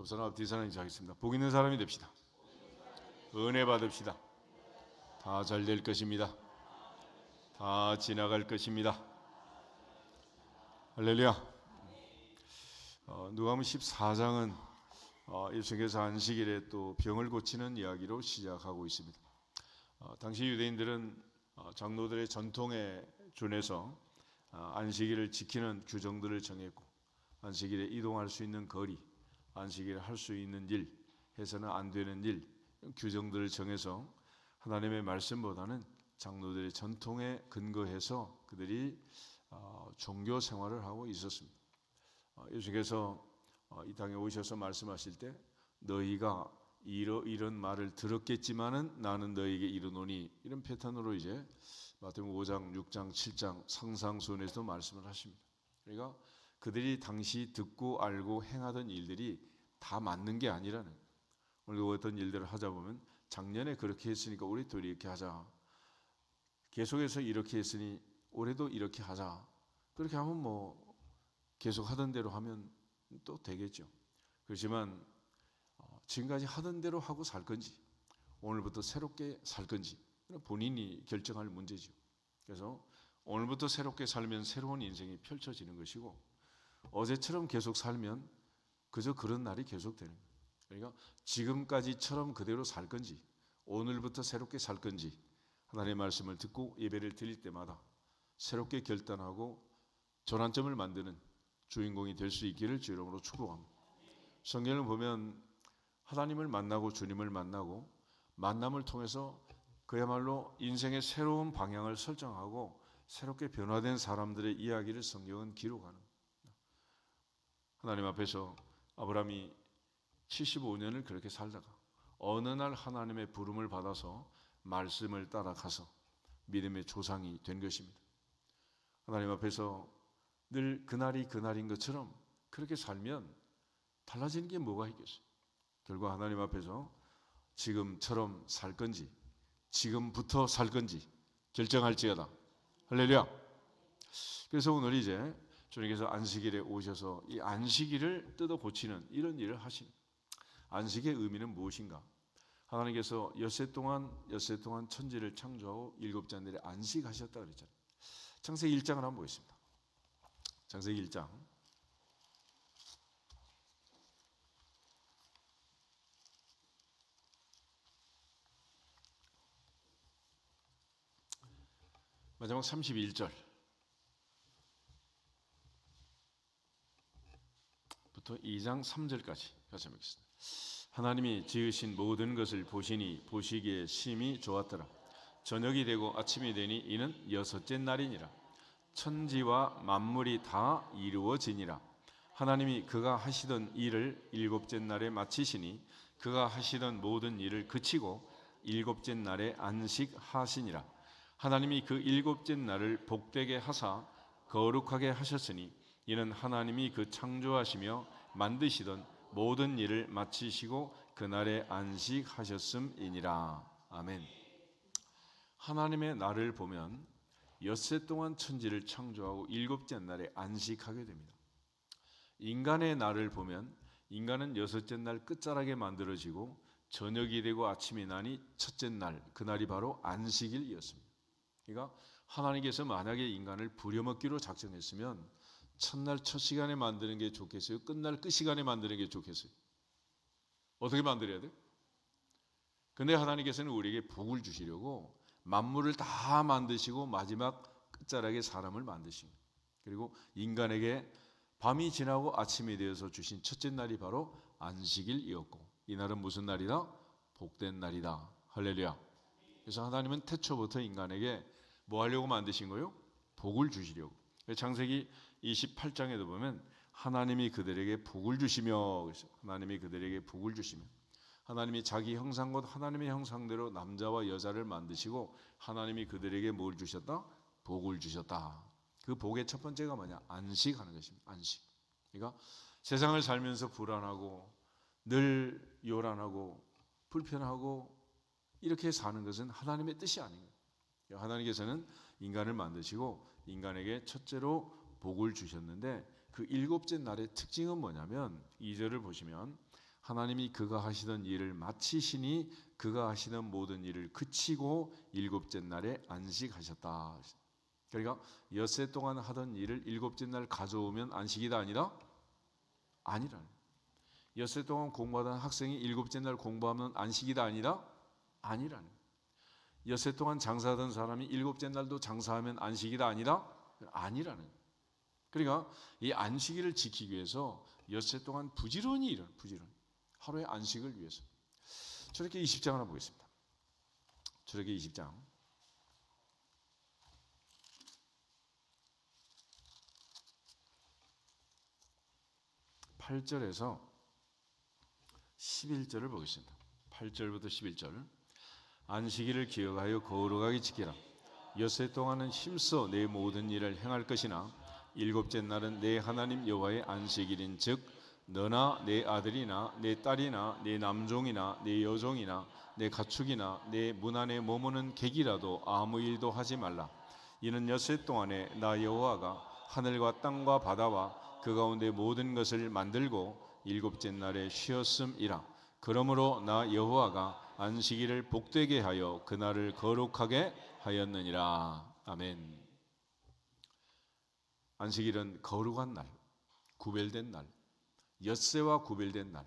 옆사람 앞 뒤사람 인사하겠습니다. 복 있는 사람이 됩시다. 은혜 받읍시다. 다 잘 될 것입니다. 다 지나갈 것입니다. 할렐루야. 누가복음 14장은 예수께서 안식일에 또 병을 고치는 이야기로 시작하고 있습니다. 당시 유대인들은 장로들의 전통에 준해서 안식일을 지키는 규정들을 정했고, 안식일에 이동할 수 있는 거리, 안식일에 할 수 있는 일, 해서는 안 되는 일, 규정들을 정해서 하나님의 말씀보다는 장로들의 전통에 근거해서 그들이 종교 생활을 하고 있었습니다. 예수께서 이 땅에 오셔서 말씀하실 때 너희가 이런 말을 들었겠지만은 나는 너희에게 이르노니, 이런 패턴으로 이제 마태복음 5장, 6장, 7장 상상순에서도 말씀을 하십니다. 그러니까 그들이 당시 듣고 알고 행하던 일들이 다 맞는 게 아니라는, 오늘도 어떤 일들을 하자 보면 작년에 그렇게 했으니까 올해 또 이렇게 하자, 계속해서 이렇게 했으니 올해도 이렇게 하자, 그렇게 하면 뭐 계속 하던 대로 하면 또 되겠죠. 그렇지만 지금까지 하던 대로 하고 살 건지 오늘부터 새롭게 살 건지 본인이 결정할 문제죠. 그래서 오늘부터 새롭게 살면 새로운 인생이 펼쳐지는 것이고, 어제처럼 계속 살면 그저 그런 날이 계속되는 거예요. 그러니까 지금까지처럼 그대로 살 건지 오늘부터 새롭게 살 건지 하나님의 말씀을 듣고 예배를 드릴 때마다 새롭게 결단하고 전환점을 만드는 주인공이 될 수 있기를 주 이름으로 축복합니다. 성경을 보면 하나님을 만나고 주님을 만나고 만남을 통해서 그야말로 인생의 새로운 방향을 설정하고 새롭게 변화된 사람들의 이야기를 성경은 기록하는 거예요. 하나님 앞에서 아브라함이 75년을 그렇게 살다가 어느 날 하나님의 부름을 받아서 말씀을 따라가서 믿음의 조상이 된 것입니다. 하나님 앞에서 늘 그날이 그날인 것처럼 그렇게 살면 달라지는 게 뭐가 있겠어요? 결국 하나님 앞에서 지금처럼 살 건지 지금부터 살 건지 결정할지어다. 할렐루야. 그래서 오늘 이제 주님께서 안식일에 오셔서 이 안식일을 뜯어 고치는 이런 일을 하신, 안식의 의미는 무엇인가? 하나님께서 엿새 동안 천지를 창조하고 일곱째 날에 안식하셨다 그랬잖아요. 창세기 1장을 한번 보겠습니다. 창세기 1장 마지막 31절부터 2장 3절까지 같이 읽겠습니다. 하나님이 지으신 모든 것을 보시니 보시기에 심히 좋았더라. 저녁이 되고 아침이 되니 이는 여섯째 날이니라. 천지와 만물이 다 이루어지니라. 하나님이 그가 하시던 일을 일곱째 날에 마치시니 그가 하시던 모든 일을 그치고 일곱째 날에 안식하시니라. 하나님이 그 일곱째 날을 복되게 하사 거룩하게 하셨으니 이는 하나님이 그 창조하시며 만드시던 모든 일을 마치시고 그날에 안식하셨음이니라. 아멘. 하나님의 날을 보면 엿새 동안 천지를 창조하고 일곱째 날에 안식하게 됩니다. 인간의 날을 보면 인간은 여섯째 날 끝자락에 만들어지고 저녁이 되고 아침이 나니 첫째 날, 그날이 바로 안식일이었습니다. 그러니까 하나님께서 만약에 인간을 부려먹기로 작정했으면 첫날 첫 시간에 만드는 게 좋겠어요? 끝날 끝 시간에 만드는 게 좋겠어요? 어떻게 만들어야 돼요? 근데 하나님께서는 우리에게 복을 주시려고 만물을 다 만드시고 마지막 끝자락에 사람을 만드신, 그리고 인간에게 밤이 지나고 아침이 되어서 주신 첫째 날이 바로 안식일이었고, 이 날은 무슨 날이다? 복된 날이다. 할렐루야. 그래서 하나님은 태초부터 인간에게 뭐 하려고 만드신 거예요? 복을 주시려고. 창세기 28장에도 보면 하나님이 그들에게 복을 주시며, 하나님이 그들에게 복을 주시며, 하나님이 자기 형상 곧 하나님의 형상대로 남자와 여자를 만드시고 하나님이 그들에게 뭘 주셨다? 복을 주셨다. 그 복의 첫 번째가 뭐냐? 안식하는 것입니다. 안식. 그러니까 세상을 살면서 불안하고 늘 요란하고 불편하고 이렇게 사는 것은 하나님의 뜻이 아닌 거예요. 하나님께서는 인간을 만드시고 인간에게 첫째로 복을 주셨는데 그 일곱째 날의 특징은 뭐냐면 2절을 보시면 하나님이 그가 하시던 일을 마치시니 그가 하시던 모든 일을 그치고 일곱째 날에 안식하셨다. 그러니까 엿새 동안 하던 일을 일곱째 날 가져오면 안식이다 아니다? 아니라. 엿새 동안 공부하던 학생이 일곱째 날 공부하면 안식이다 아니다? 아니라는. 엿새 동안 장사하던 사람이 일곱째 날도 장사하면 안식이다 아니다? 아니라는. 그러니까 이 안식일을 지키기 위해서 엿새 동안 부지런히 일을 하루의 안식을 위해서. 출애굽기 20장 하나 보겠습니다. 출애굽기 20장 8절에서 11절을 보겠습니다. 8절부터 11절. 안식일을 기억하여 거룩하게 지키라. 엿새 동안은 힘써 내 모든 일을 행할 것이나 일곱째 날은 내 하나님 여호와의 안식일인즉 너나 내 아들이나 내 딸이나 내 남종이나 내 여종이나 내 가축이나 내 문 안에 머무는 객이라도 아무 일도 하지 말라. 이는 엿새 동안에 나 여호와가 하늘과 땅과 바다와 그 가운데 모든 것을 만들고 일곱째 날에 쉬었음이라. 그러므로 나 여호와가 안식일을 복되게 하여 그날을 거룩하게 하였느니라. 아멘. 안식일은 거룩한 날, 구별된 날, 엿새와 구별된 날,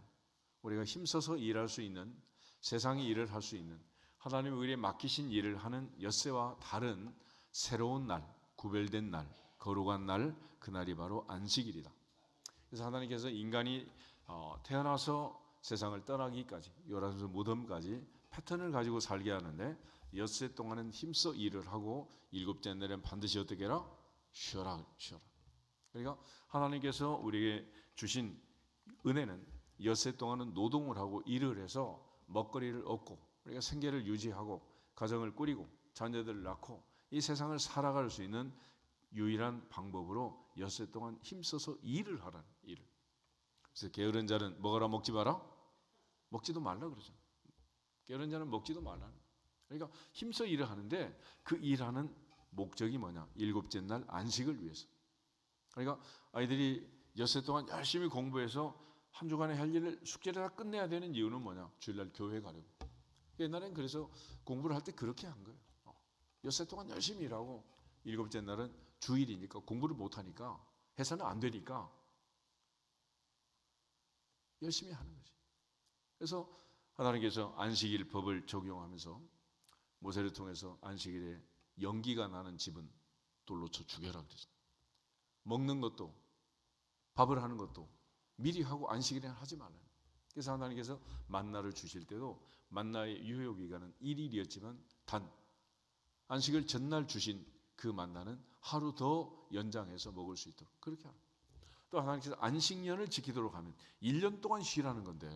우리가 힘써서 일할 수 있는, 세상의 일을 할 수 있는, 하나님이 우리에게 맡기신 일을 하는 엿새와 다른 새로운 날, 구별된 날, 거룩한 날, 그날이 바로 안식일이다. 그래서 하나님께서 인간이 태어나서 세상을 떠나기까지, 요란수 무덤까지 패턴을 가지고 살게 하는데 엿새 동안은 힘써 일을 하고 일곱째 날엔 반드시 어떻게 해라? 쉬어라. 그러니까 하나님께서 우리에게 주신 은혜는 엿새 동안은 노동을 하고 일을 해서 먹거리를 얻고 우리가 생계를 유지하고 가정을 꾸리고 자녀들을 낳고 이 세상을 살아갈 수 있는 유일한 방법으로 엿새 동안 힘써서 일을 하라는 일을. 그래서 게으른 자는 먹어라 먹지 마라? 먹지도 말라 그러죠. 게으른 자는 먹지도 말라. 그러니까 힘써 일을 하는데 그 일하는 목적이 뭐냐? 일곱째 날 안식을 위해서. 그러니까 아이들이 엿새 동안 열심히 공부해서 한 주간에 할 일을 숙제를 다 끝내야 되는 이유는 뭐냐? 주일날 교회 가려고. 옛날엔 그래서 공부를 할 때 그렇게 한 거예요. 엿새 동안 열심히 일하고 일곱째 날은 주일이니까 공부를 못하니까 해서는 안 되니까 열심히 하는 거지. 그래서 하나님께서 안식일 법을 적용하면서 모세를 통해서 안식일에 연기가 나는 집은 돌로 쳐 죽여라 그랬어요. 먹는 것도 밥을 하는 것도 미리 하고 안식일에 하지 말라요. 그래서 하나님께서 만나를 주실 때도 만나의 유효 기간은 1일이었지만 단 안식일 전날 주신 그 만나는 하루 더 연장해서 먹을 수 있도록 그렇게 하는. 또 하나님께서 안식년을 지키도록 하면 1년 동안 쉬라는 건데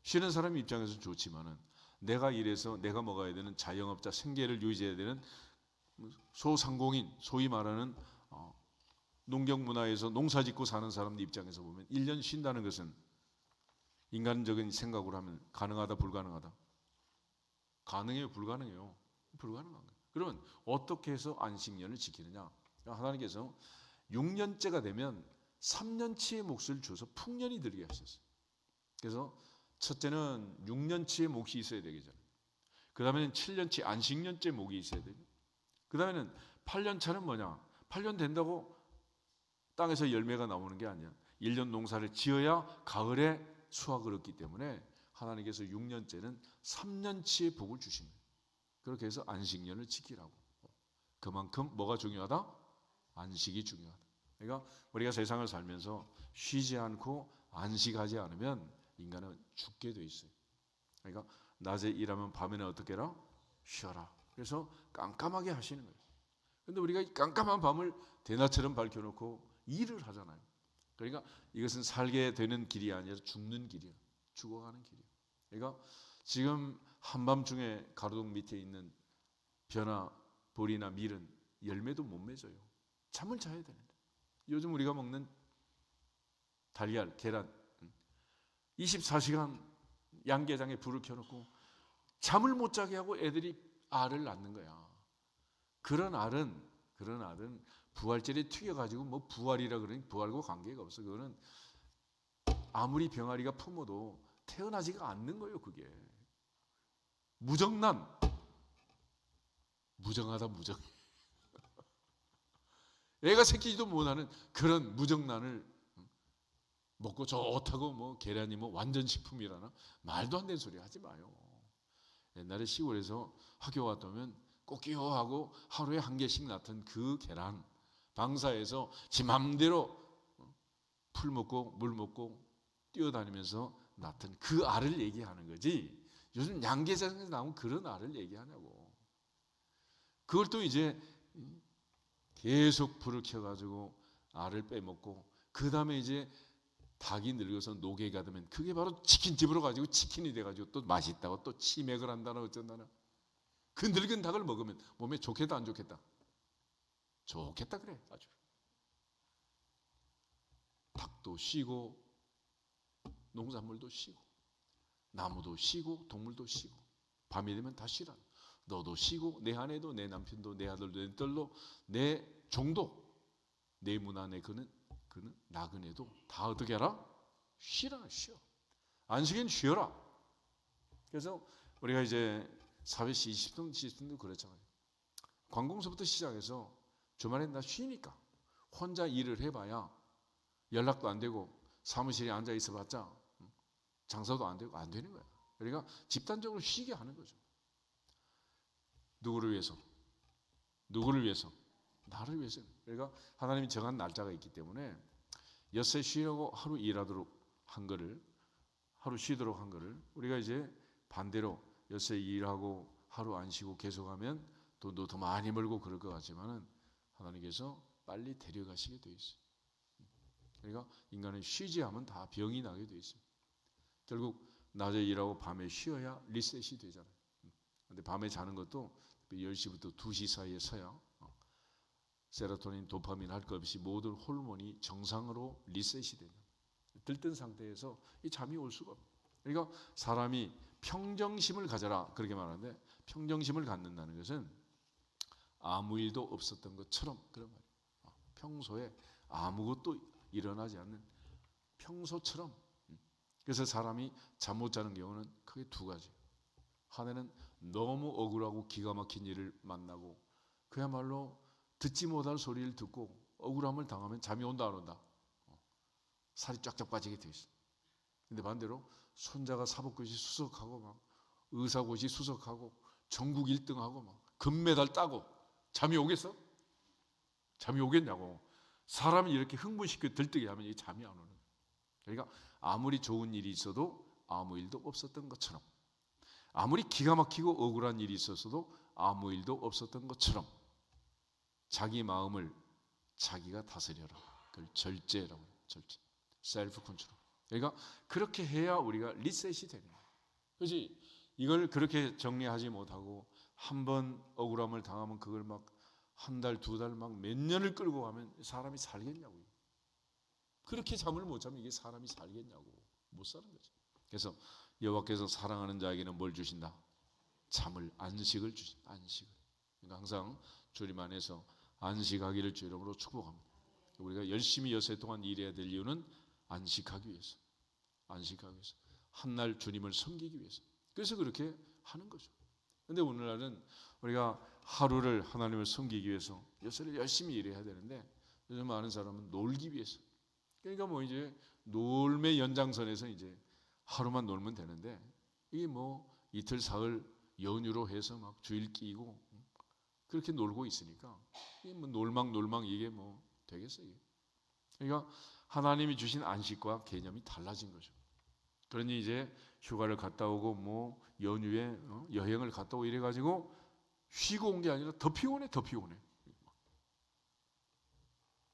쉬는 사람 입장에서 좋지만은 내가 일해서 내가 먹어야 되는 자영업자 생계를 유지해야 되는 소상공인 소위 말하는 농경 문화에서 농사 짓고 사는 사람들 입장에서 보면 1년 쉰다는 것은 인간적인 생각으로 하면 가능하다 불가능하다? 가능해요 불가능해요? 불가능한 거예요. 그러면 어떻게 해서 안식년을 지키느냐? 하나님께서 6년째가 되면 3년치의 몫을 줘서 풍년이 들게 하셨어요. 그래서 첫째는 6년치의 몫이 있어야 되겠죠. 그 다음에는 7년치 안식년째 몫이 있어야 되죠. 그 다음에는 8년 차는 뭐냐? 8년 된다고 땅에서 열매가 나오는 게 아니야. 1년 농사를 지어야 가을에 수확을 얻기 때문에 하나님께서 6년째는 3년치의 복을 주신 거예요. 그렇게 해서 안식년을 지키라고. 그만큼 뭐가 중요하다? 안식이 중요하다. 그러니까 우리가 세상을 살면서 쉬지 않고 안식하지 않으면 인간은 죽게 돼 있어요. 그러니까 낮에 일하면 밤에는 어떻게 해라? 쉬어라. 그래서 깜깜하게 하시는 거예요. 그런데 우리가 이 깜깜한 밤을 대낮처럼 밝혀놓고 일을 하잖아요. 그러니까 이것은 살게 되는 길이 아니라 죽는 길이야. 죽어가는 길이야. 그러니까 지금 한밤중에 가로등 밑에 있는 벼나 보리나 밀은 열매도 못 맺어요. 잠을 자야 되는데. 요즘 우리가 먹는 달걀, 계란 24시간 양계장에 불을 켜놓고 잠을 못 자게 하고 애들이 알을 낳는 거야. 그런 알은 부활절에 튀겨가지고 뭐 부활이라 그러니 부활과 관계가 없어. 그거는 아무리 병아리가 품어도 태어나지가 않는 거예요. 그게 무정란, 무정하다 무정. 애가 새끼지도 못하는 그런 무정란을 먹고 좋다고 뭐 계란이 뭐 완전 식품이라나 말도 안 되는 소리 하지 마요. 옛날에 시골에서 학교 갔다 오면 꼬끼요하고 하루에 한 개씩 낳던 그 계란, 방사에서 지 맘대로 풀 먹고 물 먹고 뛰어다니면서 낳던 그 알을 얘기하는 거지. 요즘 양계장에서 나온 그런 알을 얘기하냐고. 그걸 또 이제 계속 불을 켜가지고 알을 빼먹고 그 다음에 이제 닭이 늙어서 노개가 되면 그게 바로 치킨집으로 가지고 치킨이 돼가지고 또 맛있다고 또 치맥을 한다나 어쩐다나. 그 늙은 닭을 먹으면 몸에 좋겠다 안 좋겠다? 좋겠다 그래. 아주 닭도 쉬고 농산물도 쉬고 나무도 쉬고 동물도 쉬고 밤이 되면 다 쉬라. 너도 쉬고 내 아내도 내 남편도 내 아들도 내 딸도 내 종도 내 문화 내 그는 나그네도 다 어떻게 하라? 쉬라. 쉬어. 안식엔 쉬어라. 그래서 우리가 이제 사회시 20분 그렇잖아요. 관공서부터 시작해서 주말엔 다 쉬니까 혼자 일을 해봐야 연락도 안 되고 사무실에 앉아 있어봤자 장사도 안 되고 안 되는 거야. 그러니까 집단적으로 쉬게 하는 거죠. 누구를 위해서? 누구를 위해서? 나를 위해서. 그러니까 하나님이 정한 날짜가 있기 때문에 엿새 쉬려고 하루 일하도록 한 거를 하루 쉬도록 한 거를 우리가 이제 반대로 엿새 일하고 하루 안 쉬고 계속하면 돈도 더 많이 벌고 그럴 것 같지만은 하나님께서 빨리 데려가시게 돼 있어요. 그러니까 인간은 쉬지 않으면 다 병이 나게 돼 있어요. 결국 낮에 일하고 밤에 쉬어야 리셋이 되잖아요. 근데 밤에 자는 것도 10시부터 2시 사이에 서야 세로토닌, 도파민 할 것 없이 모든 호르몬이 정상으로 리셋이 되는 들뜬 상태에서 이 잠이 올 수가 없어요. 그러니까 사람이 평정심을 가져라 그렇게 말하는데 평정심을 갖는다는 것은 아무 일도 없었던 것처럼 그런 말이에요. 평소에 아무것도 일어나지 않는 평소처럼. 그래서 사람이 잠 못 자는 경우는 크게 두 가지. 하나는 너무 억울하고 기가 막힌 일을 만나고 그야말로 듣지 못할 소리를 듣고 억울함을 당하면 잠이 온다 안 온다? 살이 쫙쫙 빠지게 돼 있어. 근데 반대로 손자가 사법고시 수석하고 막 의사고시 수석하고 전국 1등하고 막 금메달 따고 잠이 오겠어? 잠이 오겠냐고. 사람이 이렇게 흥분시켜 들뜨게 하면 이 잠이 안 오는 거예요. 그러니까 아무리 좋은 일이 있어도 아무 일도 없었던 것처럼 아무리 기가 막히고 억울한 일이 있었어도 아무 일도 없었던 것처럼 자기 마음을 자기가 다스려라. 그걸 절제라고 해요. 절제. 셀프 컨트롤. 그러니까 그렇게 해야 우리가 리셋이 되는 거예요. 그렇지? 이걸 그렇게 정리하지 못하고 한 번 억울함을 당하면 그걸 막 한 달, 두 달 막 몇 년을 끌고 가면 사람이 살겠냐고요. 그렇게 잠을 못 자면 이게 사람이 살겠냐고. 못 사는 거죠. 그래서 여호와께서 사랑하는 자에게는 뭘 주신다? 잠을, 안식을 주신다. 안식을. 그러니까 항상 주님 안에서 안식하기를 주 이름으로 축복합니다. 우리가 열심히 여세 동안 일해야 될 이유는 안식하기 위해서. 안식하기 위해서. 한날 주님을 섬기기 위해서. 그래서 그렇게 하는 거죠. 그런데 오늘날은 우리가 하루를 하나님을 섬기기 위해서 여세를 열심히 일해야 되는데 요즘 많은 사람은 놀기 위해서. 그러니까 뭐 이제 놀매 연장선에서 이제 하루만 놀면 되는데 이게 뭐 이틀 사흘 연휴로 해서 막 주일 끼고 그렇게 놀고 있으니까 이게 뭐 놀망 이게 뭐 되겠어요. 그러니까 하나님이 주신 안식과 개념이 달라진 거죠. 그러니 이제 휴가를 갔다 오고 뭐 연휴에 여행을 갔다 오고 이래가지고 쉬고 온 게 아니라 더 피곤해.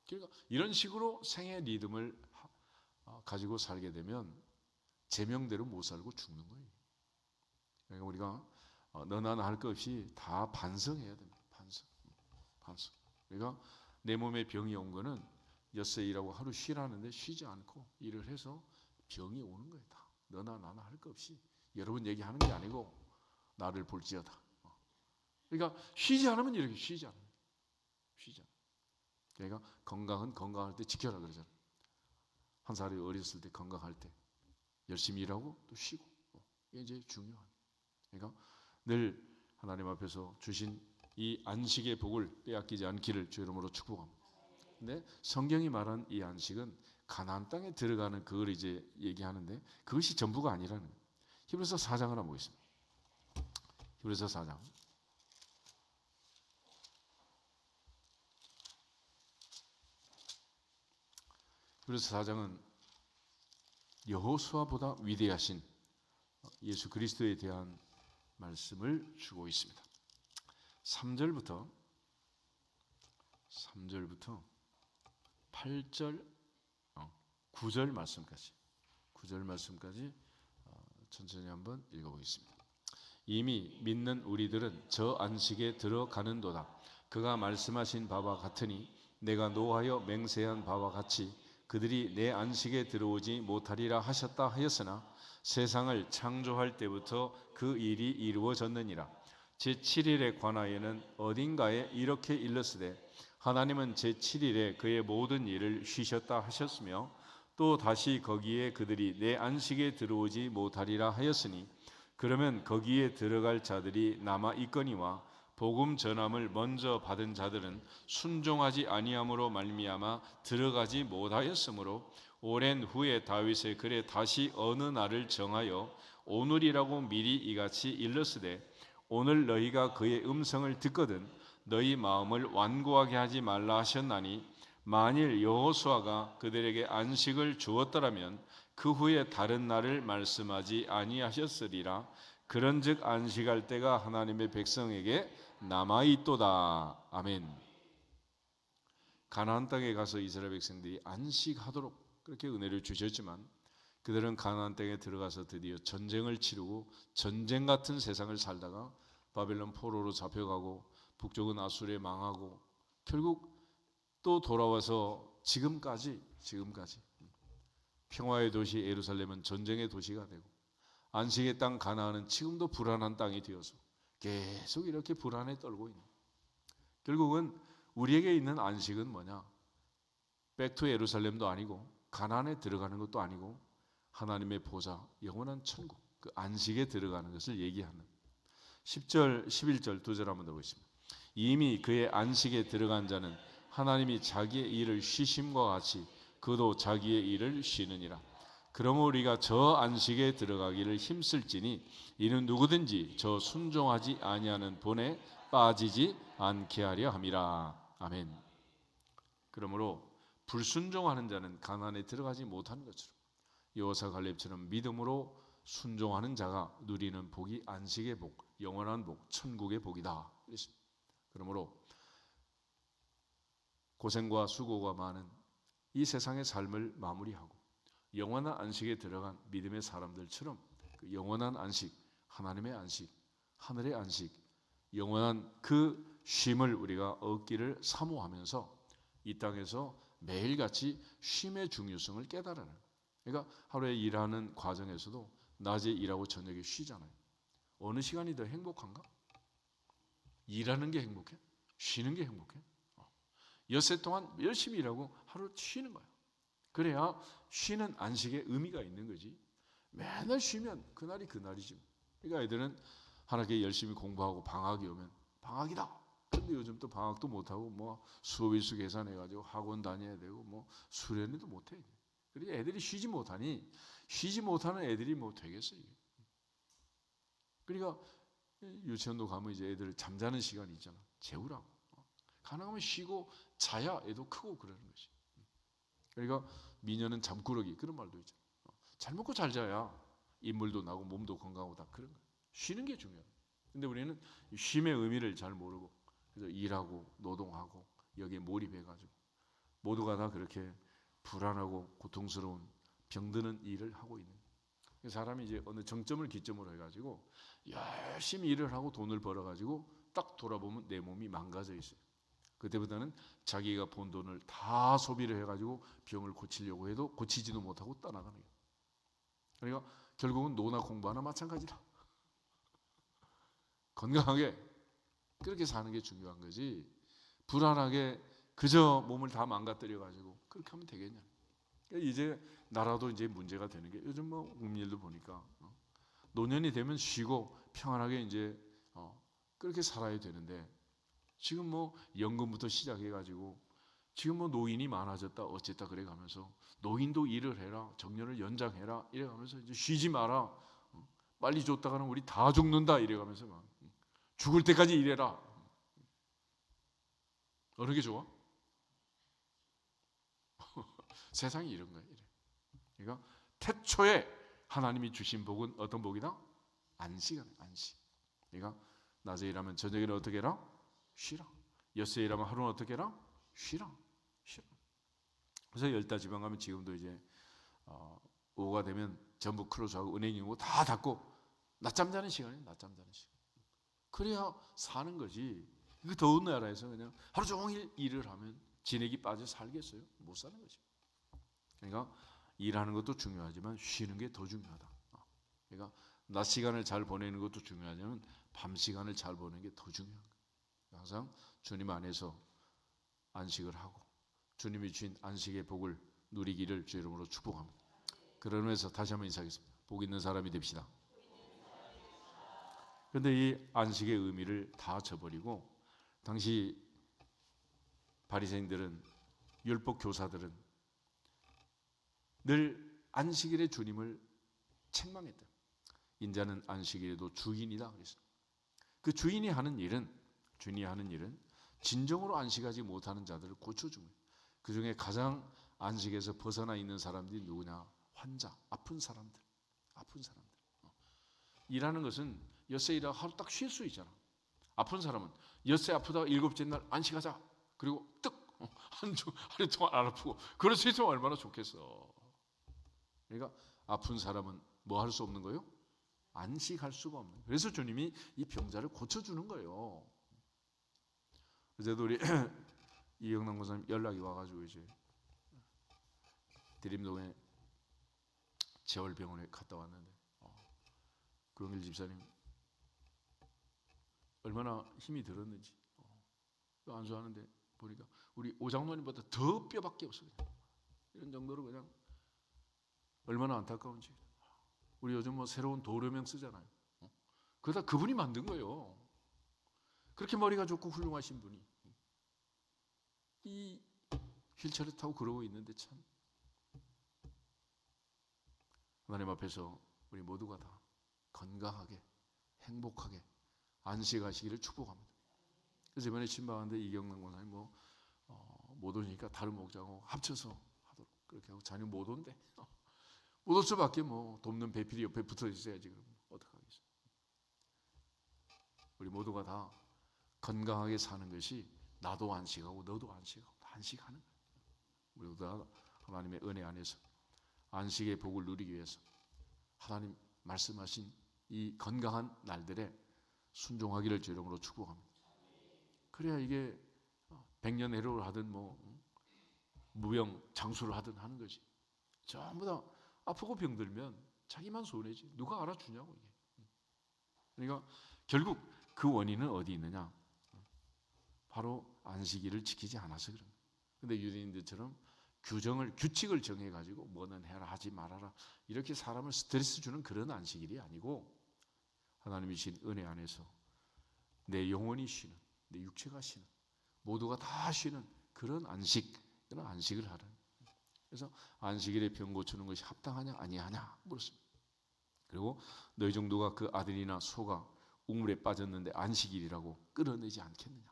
그러니까 이런 식으로 생애 리듬을 가지고 살게 되면 제명대로 못 살고 죽는 거예요. 그러니까 우리가 너나 나 할 것 없이 다 반성해야 됩니다. 반성. 그러니까 내 몸에 병이 온 거는 엿새 일하고 하루 쉬라는데 쉬지 않고 일을 해서 병이 오는 거예요. 다. 너나 나나 할 것 없이 여러분 얘기하는 게 아니고 나를 볼지어다. 그러니까 쉬지 않으면 이렇게 쉬지 않아요. 쉬지 않아요. 그러니까 건강은 건강할 때 지켜라 그러잖아요. 한 살이 어렸을 때 건강할 때 열심히 일하고 또 쉬고 이게 이제 중요한. 그러니까 늘 하나님 앞에서 주신 이 안식의 복을 빼앗기지 않기를 주 이름으로 축복합니다. 근데 성경이 말한 이 안식은 가나안 땅에 들어가는 그걸 이제 얘기하는데 그것이 전부가 아니라는 거예요. 히브리서 4장을 한번 보겠습니다. 히브리서 4장. 히브리서 4장은 여호수아보다 위대하신 예수 그리스도에 대한 말씀을 주고 있습니다. 3절부터 8절 9절 말씀까지 천천히 한번 읽어보겠습니다. 이미 믿는 우리들은 저 안식에 들어가는도다. 그가 말씀하신 바와 같으니 내가 노하여 맹세한 바와 같이 그들이 내 안식에 들어오지 못하리라 하셨다 하였으나 세상을 창조할 때부터 그 일이 이루어졌느니라. 제7일에 관하여는 어딘가에 이렇게 일렀으되 하나님은 제7일에 그의 모든 일을 쉬셨다 하셨으며 또 다시 거기에 그들이 내 안식에 들어오지 못하리라 하였으니 그러면 거기에 들어갈 자들이 남아 있거니와 복음 전함을 먼저 받은 자들은 순종하지 아니함으로 말미암아 들어가지 못하였으므로 오랜 후에 다윗의 글에 다시 어느 날을 정하여 오늘이라고 미리 이같이 일렀으되 오늘 너희가 그의 음성을 듣거든 너희 마음을 완고하게 하지 말라 하셨나니 만일 여호수아가 그들에게 안식을 주었더라면 그 후에 다른 날을 말씀하지 아니하셨으리라. 그런즉 안식할 때가 하나님의 백성에게 남아있도다. 아멘. 가나안 땅에 가서 이스라엘 백성들이 안식하도록 그렇게 은혜를 주셨지만 그들은 가나안 땅에 들어가서 드디어 전쟁을 치르고 전쟁 같은 세상을 살다가 바벨론 포로로 잡혀가고 북쪽은 아수르에 망하고 결국 또 돌아와서 지금까지 평화의 도시 예루살렘은 전쟁의 도시가 되고 안식의 땅 가나안은 지금도 불안한 땅이 되어서 계속 이렇게 불안에 떨고 있는. 결국은 우리에게 있는 안식은 뭐냐? 백투 예루살렘도 아니고 가나안에 들어가는 것도 아니고 하나님의 보좌 영원한 천국 그 안식에 들어가는 것을 얘기하는 10절 11절 두 절 한번 더 보겠습니다. 이미 그의 안식에 들어간 자는 하나님이 자기의 일을 쉬심과 같이 그도 자기의 일을 쉬느니라. 그러므로 우리가 저 안식에 들어가기를 힘쓸지니 이는 누구든지 저 순종하지 아니하는 본에 빠지지 않게 하려 함이라. 아멘. 그러므로 불순종하는 자는 가나안에 들어가지 못하는 것처럼 여호사 갈렙처럼 믿음으로 순종하는 자가 누리는 복이 안식의 복, 영원한 복, 천국의 복이다. 그러므로 고생과 수고가 많은 이 세상의 삶을 마무리하고 영원한 안식에 들어간 믿음의 사람들처럼 그 영원한 안식, 하나님의 안식, 하늘의 안식, 영원한 그 쉼을 우리가 얻기를 사모하면서 이 땅에서 매일같이 쉼의 중요성을 깨달아요. 그러니까 하루에 일하는 과정에서도 낮에 일하고 저녁에 쉬잖아요. 어느 시간이 더 행복한가? 일하는 게 행복해? 쉬는 게 행복해? 엿새 동안 열심히 일하고 하루 쉬는 거야. 그래야 쉬는 안식에 의미가 있는 거지. 맨날 쉬면 그날이 그날이지. 그러니까 애들은 하나님께 열심히 공부하고 방학이 오면 방학이다. 근데 요즘 또 방학도 못하고 뭐 수업일수 계산해가지고 학원 다녀야 되고 뭐 수련회도 못해. 그러니까 애들이 쉬지 못하니 쉬지 못하는 애들이 뭐 되겠어요. 그러니까 유치원도 가면 이제 애들 잠자는 시간이 있잖아. 재우라고. 가능하면 쉬고 자야 애도 크고 그러는 거지. 그러니까 미녀는 잠꾸러기 그런 말도 있잖아. 잘 먹고 잘 자야 인물도 나고 몸도 건강하고 다 그런 거야. 쉬는 게 중요해. 근데 우리는 쉼의 의미를 잘 모르고 그래서 일하고 노동하고 여기에 몰입해가지고 모두가 다 그렇게 불안하고 고통스러운 병드는 일을 하고 있는 거야. 사람이 이제 어느 정점을 기점으로 해가지고 열심히 일을 하고 돈을 벌어가지고 딱 돌아보면 내 몸이 망가져 있어요. 그때부터는 자기가 번 돈을 다 소비를 해가지고 병을 고치려고 해도 고치지도 못하고 떠나가는 거예요. 그러니까 결국은 노나 공부하나 마찬가지다. 건강하게 그렇게 사는 게 중요한 거지 불안하게 그저 몸을 다 망가뜨려가지고 그렇게 하면 되겠냐. 그러니까 이제 나라도 이제 문제가 되는 게 요즘 뭐 국민일도 보니까 노년이 되면 쉬고 평안하게 이제 그렇게 살아야 되는데 지금 뭐 연금부터 시작해가지고 지금 뭐 노인이 많아졌다 어쨌다 그래 가면서 노인도 일을 해라 정년을 연장해라 이래 가면서 이제 쉬지 마라 빨리 줬다가는 우리 다 죽는다 이래 가면서 막 죽을 때까지 일해라. 어느 게 좋아? 세상이 이런 거예요. 그러니까 태초에 하나님이 주신 복은 어떤 복이다? 안식은 안식. 그러니까 낮에 일하면 저녁에는 어떻게 해라? 쉬라. 엿새 일하면 하루는 어떻게 해라? 쉬라. 그래서 열다 지방 가면 지금도 이제 오후가 되면 전부 클로즈하고 은행이고 다 닫고 낮잠 자는 시간이에요. 낮잠 자는 시간. 그래야 사는 거지. 그 더운 나라에서 그냥 하루 종일 일을 하면 진액이 빠져 살겠어요? 못 사는 거지. 그러니까 일하는 것도 중요하지만 쉬는 게 더 중요하다. 그러니까 낮 시간을 잘 보내는 것도 중요하지만 밤 시간을 잘 보내는 게 더 중요한 거예요. 항상 주님 안에서 안식을 하고 주님이 주신 안식의 복을 누리기를 주 이름으로 축복합니다. 그런 의미에서 다시 한번 인사하겠습니다. 복 있는 사람이 됩시다. 그런데 이 안식의 의미를 다 저버리고 당시 바리새인들은 율법 교사들은 늘 안식일의 주님을 책망했다. 인자는 안식일에도 주인이다 그랬어요. 그 주인이 하는 일은 진정으로 안식하지 못하는 자들을 고쳐준 거예요. 그 중에 가장 안식에서 벗어나 있는 사람들이 누구냐? 환자, 아픈 사람들. 일하는 것은 엿새 일하고 하루 딱 쉴 수 있잖아. 아픈 사람은 엿새 아프다가 일곱째 날 안식하자. 그리고 하루 동안 안 아프고 그럴 수 있으면 얼마나 좋겠어. 그러니까 아픈 사람은 뭐 할 수 없는 거예요? 안식할 수가 없는 거예요. 그래서 주님이 이 병자를 고쳐주는 거예요. 그래도 우리 이영남 권사님 연락이 와가지고 이제 대림동에 재월병원에 갔다 왔는데 구영길 집사님 얼마나 힘이 들었는지 안수하는데 보니까 우리 오장로님보다 더 뼈밖에 없어요. 이런 정도로 그냥 얼마나 안타까운지. 우리 요즘 뭐 새로운 도료명 쓰잖아요. 그거 다 그분이 만든 거예요. 그렇게 머리가 좋고 훌륭하신 분이 이 휠체어를 타고 그러고 있는데 참 하나님 앞에서 우리 모두가 다 건강하게 행복하게 안식하시기를 축복합니다. 그래서 이번에 신방하는데 이경남 권사님 못 오니까 다른 목장하고 합쳐서 하도록 그렇게 하고 자녀 못 온대. 못 올 수밖에 돕는 배필이 옆에 붙어 있어야지. 그럼 어떡하겠어. 우리 모두가 다 건강하게 사는 것이 나도 안식하고 너도 안식하고 안식하는 거예요. 우리 모두 다 하나님의 은혜 안에서 안식의 복을 누리기 위해서 하나님 말씀하신 이 건강한 날들에 순종하기를 주 이름으로 축복합니다. 그래야 이게 백년해로를 하든 무병 장수를 하든 하는 거지. 전부 다 아프고 병들면 자기만 손해지. 누가 알아주냐고 이게. 그러니까 결국 그 원인은 어디 있느냐? 바로 안식일을 지키지 않아서 그런 거예요. 근데 유대인들처럼 규칙을 정해가지고 뭐는 해라 하지 말아라 이렇게 사람을 스트레스 주는 그런 안식일이 아니고 하나님이 주신 은혜 안에서 내 영혼이 쉬는, 내 육체가 쉬는, 모두가 다 쉬는 그런 안식을 하는. 그래서 안식일에 병 고치는 것이 합당하냐 아니하냐 물었습니다. 그리고 너희 정도가 그 아들이나 소가 우물에 빠졌는데 안식일이라고 끌어내지 않겠느냐.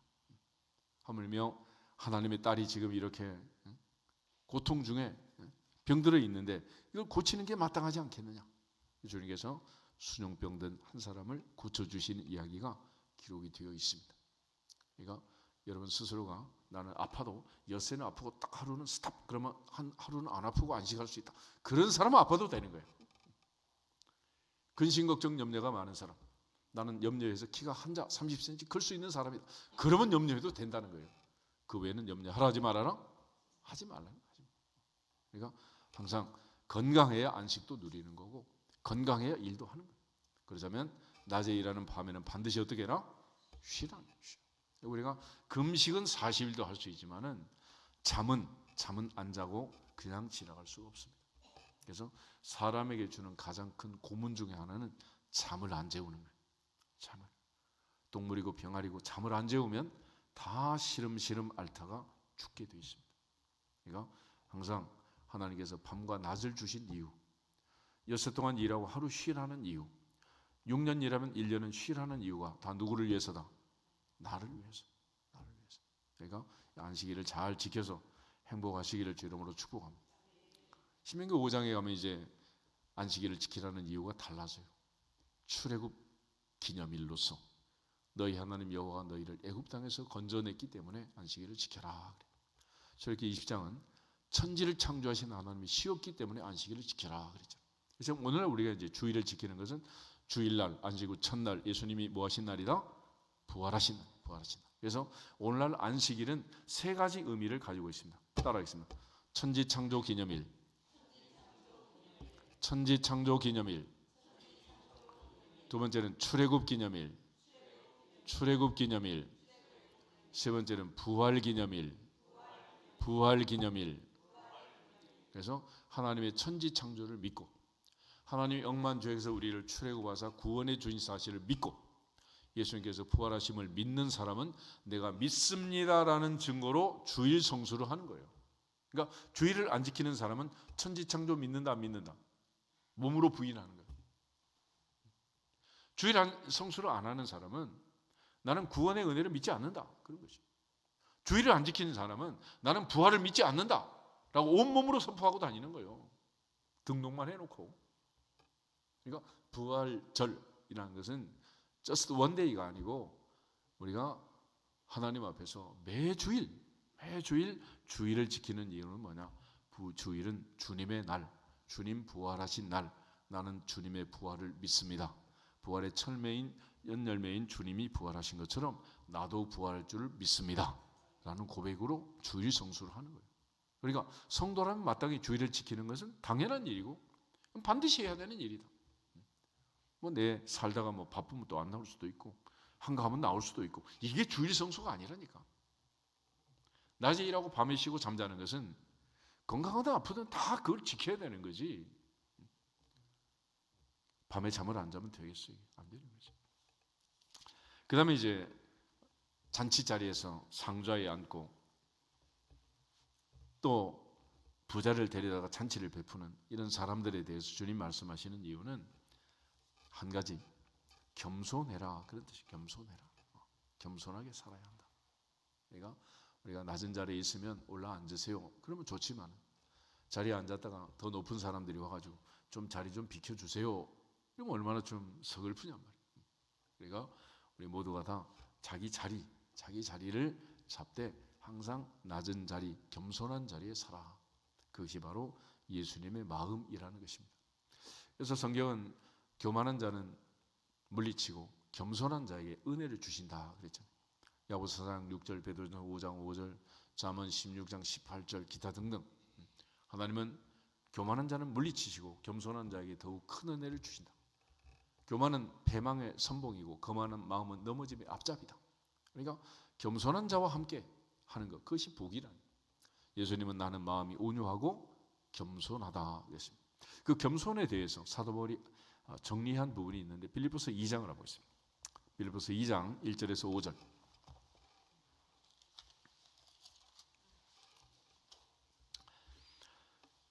하물며 하나님의 딸이 지금 이렇게 고통 중에 병들어 있는데 이걸 고치는 게 마땅하지 않겠느냐. 주님께서 순용병든 한 사람을 고쳐주시는 이야기가 기록이 되어 있습니다. 그러니까 여러분 스스로가 나는 아파도 엿새는 아프고 딱 하루는 스탑 그러면 하루는 안 아프고 안식할 수 있다. 그런 사람은 아파도 되는 거예요. 근심 걱정 염려가 많은 사람, 나는 염려해서 키가 한자 30cm 클 수 있는 사람이다. 그러면 염려해도 된다는 거예요. 그 외에는 염려하라 하지 말아라? 하지 말라는 거죠. 그러니까 항상 건강해야 안식도 누리는 거고 건강해야 일도 하는 거예요. 그러자면 낮에 일하는 밤에는 반드시 어떻게 해라? 쉬라는 거죠. 우리가 금식은 40일도 할 수 있지만은 잠은 안 자고 그냥 지나갈 수가 없습니다. 그래서 사람에게 주는 가장 큰 고문 중에 하나는 잠을 안 재우는 거예요. 잠을. 동물이고 병아리고 잠을 안 재우면 다 시름시름 앓다가 죽게 되어 있습니다. 그러니까 항상 하나님께서 밤과 낮을 주신 이유, 6 동안 일하고 하루 쉬라는 이유, 6년 일하면 1년은 쉬라는 이유가 다 누구를 위해서다? 나를 위해서. 나를 위해서. 그러니까 안식일을 잘 지켜서 행복하시기를 주 이름으로 축복합니다. 신명기 5장에 가면 이제 안식일을 지키라는 이유가 달라져요. 출애굽 기념일로서 너희 하나님 여호와가 너희를 애굽 땅에서 건져냈기 때문에 안식일을 지켜라. 저렇게 20장은 천지를 창조하신 하나님이 쉬었기 때문에 안식일을 지켜라 그랬죠. 그래서 오늘 우리가 이제 주일을 지키는 것은 주일날, 안식 후 첫날 예수님이 뭐 하신 날이다? 부활하신 날, 부활하신 날. 그래서 오늘날 안식일은 3가지 의미를 가지고 있습니다. 따라하겠습니다. 천지 창조 기념일, 천지 창조 기념일. 두 번째는 출애굽 기념일, 출애굽 기념일. 세 번째는 부활 기념일, 부활 기념일. 그래서 하나님의 천지 창조를 믿고 하나님이 억만 죄에서 우리를 출애굽하사 구원해 주신 사실을 믿고 예수님께서 부활하심을 믿는 사람은 내가 믿습니다라는 증거로 주일 성수를 하는 거예요. 그러니까 주일을 안 지키는 사람은 천지 창조 믿는다 안 믿는다? 몸으로 부인하는 거예요. 주일 성수를 안 하는 사람은 나는 구원의 은혜를 믿지 않는다 그런 것이죠. 주일을 안 지키는 사람은 나는 부활을 믿지 않는다 라고 온몸으로 선포하고 다니는 거예요. 등록만 해놓고. 그러니까 부활절이라는 것은 just one day가 아니고 우리가 하나님 앞에서 매주일 주일을 지키는 이유는 뭐냐? 주일은 주님의 날, 주님 부활하신 날, 나는 주님의 부활을 믿습니다. 부활의 연열매인 주님이 부활하신 것처럼 나도 부활할 줄 믿습니다 라는 고백으로 주일 성수를 하는 거예요. 그러니까 성도라면 마땅히 주일을 지키는 것은 당연한 일이고 반드시 해야 되는 일이다. 뭐 내 살다가 뭐 바쁘면 또 안 나올 수도 있고 한가하면 나올 수도 있고 이게 주일 성수가 아니라니까. 낮에 일하고 밤에 쉬고 잠자는 것은 건강하든 아프든 다 그걸 지켜야 되는 거지. 밤에 잠을 안 자면 되겠어요? 안 되는 거지. 그 다음에 이제 잔치 자리에서 상좌에 앉고 또 부자를 데려다가 잔치를 베푸는 이런 사람들에 대해서 주님 말씀하시는 이유는 한 가지, 겸손해라 그런 뜻이 겸손해라. 겸손하게 살아야 한다. 그러니까 우리가 낮은 자리에 있으면 올라 앉으세요. 그러면 좋지만 자리에 앉았다가 더 높은 사람들이 와가지고 좀 자리 좀 비켜주세요. 이러면 얼마나 좀 서글프냔 말이에요. 그러니까 우리 모두가 다 자기 자리를 잡되 항상 낮은 자리, 겸손한 자리에 살아. 그것이 바로 예수님의 마음이라는 것입니다. 그래서 성경은 교만한 자는 물리치고 겸손한 자에게 은혜를 주신다 그랬잖아요. 야고보서 4장 6절, 베드로전서 5장 5절, 잠언 16장 18절 기타 등등. 하나님은 교만한 자는 물리치시고 겸손한 자에게 더욱 큰 은혜를 주신다. 교만은 패망의 선봉이고 거만한 마음은 넘어짐의 앞잡이다. 그러니까 겸손한 자와 함께 하는 것, 그것이 복이라니. 예수님은 나는 마음이 온유하고 겸손하다 그랬습니다. 그 겸손에 대해서 사도 바울이 정리한 부분이 있는데 빌립보서 2장을 하고 있습니다. 빌립보서 2장 1절에서 5절.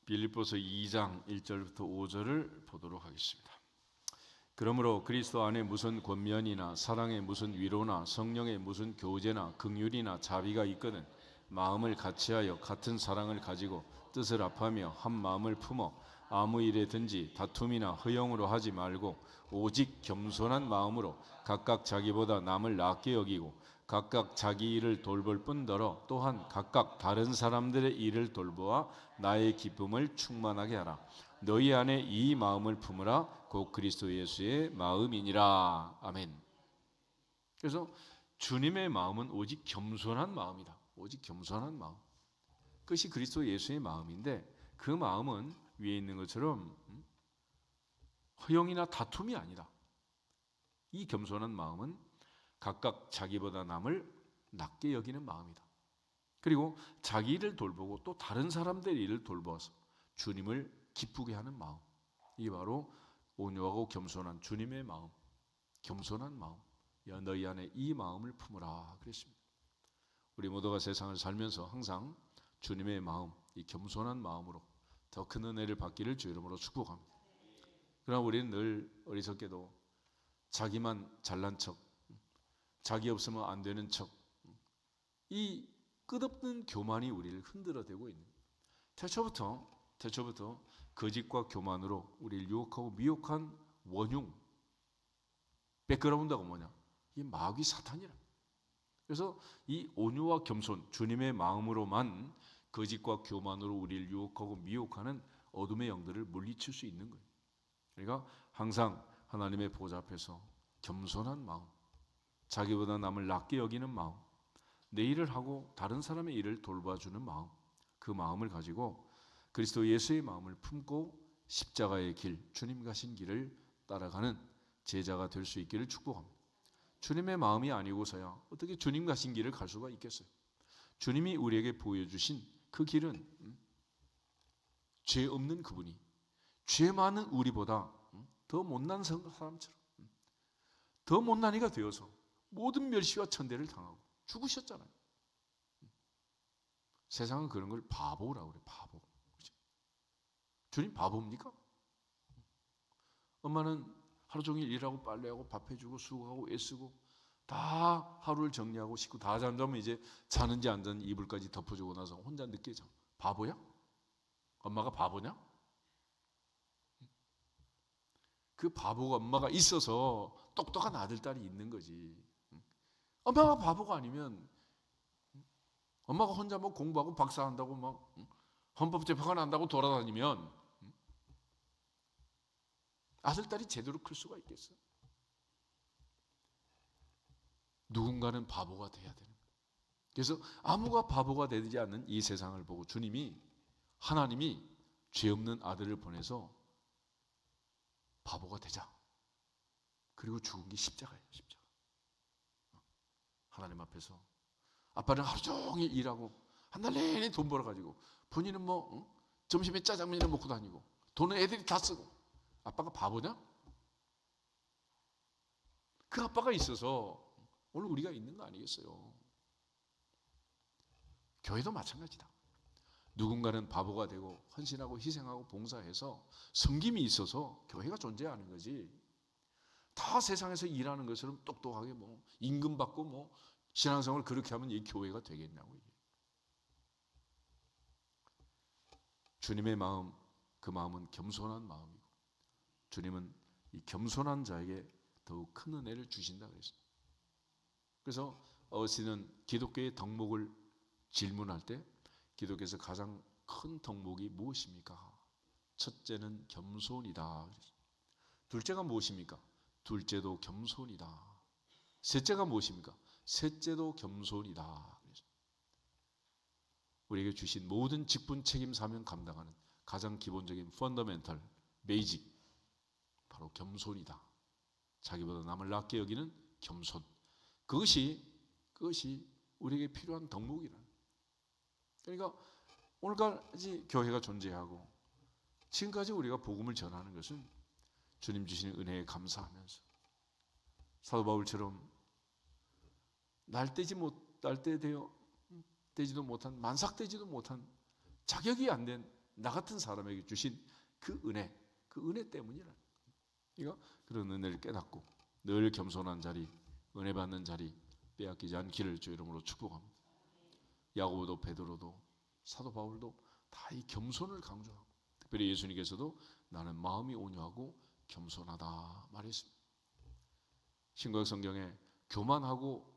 빌립보서 2장 1절부터 5절을 보도록 하겠습니다. 그러므로 그리스도 안에 무슨 권면이나 사랑에 무슨 위로나 성령의 무슨 교제나 긍휼이나 자비가 있거든 마음을 같이하여 같은 사랑을 가지고 뜻을 합하며 한 마음을 품어 아무 일에든지 다툼이나 허용으로 하지 말고 오직 겸손한 마음으로 각각 자기보다 남을 낫게 여기고 각각 자기 일을 돌볼 뿐더러 또한 각각 다른 사람들의 일을 돌보아 나의 기쁨을 충만하게 하라. 너희 안에 이 마음을 품으라. 곧 그리스도 예수의 마음이니라. 아멘. 그래서 주님의 마음은 오직 겸손한 마음이다. 오직 겸손한 마음. 그것이 그리스도 예수의 마음인데 그 마음은 위에 있는 것처럼 허용이나 다툼이 아니다. 이 겸손한 마음은 각각 자기보다 남을 낮게 여기는 마음이다. 그리고 자기 일을 돌보고 또 다른 사람들의 일을 돌보아서 주님을 기쁘게 하는 마음, 이게 바로 온유하고 겸손한 주님의 마음, 겸손한 마음. 야, 너희 안에 이 마음을 품으라 그랬습니다. 우리 모두가 세상을 살면서 항상 주님의 마음, 이 겸손한 마음으로 더 큰 은혜를 받기를 주 이름으로 축복합니다. 그러나 우리는 늘 어리석게도 자기만 잘난 척, 자기 없으면 안 되는 척, 이 끝없는 교만이 우리를 흔들어대고 있는, 태초부터 거짓과 교만으로 우리를 유혹하고 미혹한 원흉, 백그라운드가 뭐냐? 이 마귀 사탄이라. 그래서 이 온유와 겸손, 주님의 마음으로만 거짓과 교만으로 우리를 유혹하고 미혹하는 어둠의 영들을 물리칠 수 있는 거예요. 그러니까 항상 하나님의 보좌 앞에서 겸손한 마음, 자기보다 남을 낮게 여기는 마음, 내 일을 하고 다른 사람의 일을 돌봐주는 마음, 그 마음을 가지고 그리스도 예수의 마음을 품고 십자가의 길, 주님 가신 길을 따라가는 제자가 될 수 있기를 축복합니다. 주님의 마음이 아니고서야 어떻게 주님 가신 길을 갈 수가 있겠어요? 주님이 우리에게 보여주신 그 길은 죄 없는 그분이 죄 많은 우리보다 더 못난 사람처럼 더 못난 이가 되어서 모든 멸시와 천대를 당하고 죽으셨잖아요. 세상은 그런 걸 바보라고 그래. 바보. 그렇죠? 주님 바보입니까? 엄마는 하루 종일 일하고 빨래하고 밥해주고 수고하고 애쓰고 다 하루를 정리하고 씻고 다 잠자면 이제 자는지 안 자는지 이불까지 덮어주고 나서 혼자 늦게 자. 바보야? 엄마가 바보냐? 그 바보가 엄마가 있어서 똑똑한 아들, 딸이 있는 거지. 엄마가 바보가 아니면 엄마가 혼자 뭐 공부하고 박사한다고 막 헌법재판관 한다고 돌아다니면 아들, 딸이 제대로 클 수가 있겠어? 누군가는 바보가 돼야 되는 거예요. 그래서 아무가 바보가 되지 않는 이 세상을 보고 하나님이 죄 없는 아들을 보내서 바보가 되자. 그리고 죽은 게 십자가예요. 십자가. 하나님 앞에서 아빠는 하루 종일 일하고 한 달 내내 돈 벌어가지고 본인은 뭐 점심에 짜장면이나 먹고 다니고 돈은 애들이 다 쓰고 아빠가 바보냐? 그 아빠가 있어서 오늘 우리가 있는 거 아니겠어요? 교회도 마찬가지다. 누군가는 바보가 되고 헌신하고 희생하고 봉사해서 섬김이 있어서 교회가 존재하는 거지. 다 세상에서 일하는 것처럼 똑똑하게 뭐 임금 받고 뭐 신앙생활을 그렇게 하면 이 교회가 되겠냐고. 주님의 마음, 그 마음은 겸손한 마음이고 주님은 이 겸손한 자에게 더욱 큰 은혜를 주신다 그랬어요. 그래서 어시는 기독교의 덕목을 질문할 때 기독교에서 가장 큰 덕목이 무엇입니까? 첫째는 겸손이다. 둘째가 무엇입니까? 둘째도 겸손이다. 셋째가 무엇입니까? 셋째도 겸손이다. 우리에게 주신 모든 직분, 책임, 사명 감당하는 가장 기본적인 펀더멘털, 베이직, 바로 겸손이다. 자기보다 남을 낮게 여기는 겸손. 그것이 우리에게 필요한 덕목이라는. 그러니까 오늘까지 교회가 존재하고 지금까지 우리가 복음을 전하는 것은 주님 주시는 은혜에 감사하면서 사도 바울처럼 되지도 못한 만삭되지도 못한 자격이 안 된 나 같은 사람에게 주신 그 은혜 때문이라. 그러니까 그런 은혜를 깨닫고 늘 겸손한 자리, 은혜 받는 자리 빼앗기지 않기를 주 이름으로 축복합니다. 야고보도 베드로도 사도 바울도 다 이 겸손을 강조하고 특별히 예수님께서도 나는 마음이 온유하고 겸손하다 말했습니다. 신구약 성경에 교만하고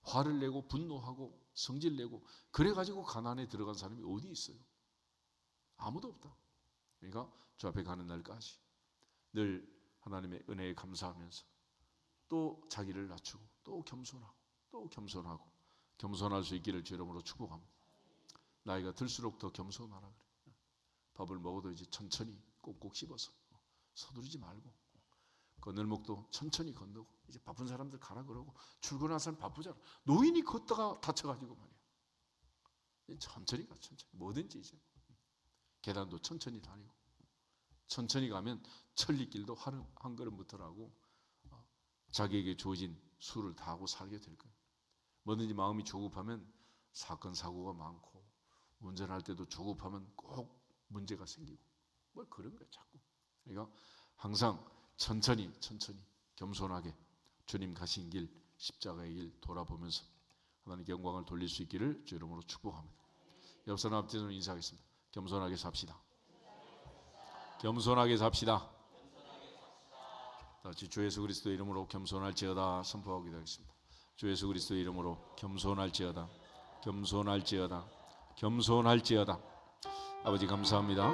화를 내고 분노하고 성질 내고 그래가지고 가나안에 들어간 사람이 어디 있어요? 아무도 없다. 그러니까 주 앞에 가는 날까지 늘 하나님의 은혜에 감사하면서 또 자기를 낮추고 또 겸손하고 겸손할 수 있기를 주 이름으로 축복합니다. 나이가 들수록 더 겸손하라 그래. 밥을 먹어도 이제 천천히 꼭꼭 씹어서 서두르지 말고 건널목도 천천히 건너고 이제 바쁜 사람들 가라 그러고 출근한 사람 바쁘잖아. 노인이 걷다가 다쳐가지고 말이야. 천천히 가, 천천히. 뭐든지 이제 계단도 천천히 다니고, 천천히 가면 천리길도 한 걸음부터라고 자기에게 주어진 수를 다하고 살게 될 거예요. 뭐든지 마음이 조급하면 사건 사고가 많고, 운전할 때도 조급하면 꼭 문제가 생기고, 뭐 그런 거예요 자꾸. 그러니까 항상 천천히 겸손하게 주님 가신 길, 십자가의 길 돌아보면서 하나님께 영광을 돌릴 수 있기를 주 이름으로 축복합니다. 옆 사람 앞에서 인사하겠습니다. 겸손하게 삽시다. 겸손하게 삽시다. 다시 주 예수 그리스도의 이름으로 겸손할지어다 선포하기도 하겠습니다. 주 예수 그리스도의 이름으로 겸손할지어다. 겸손할지어다. 겸손할지어다. 아버지 감사합니다.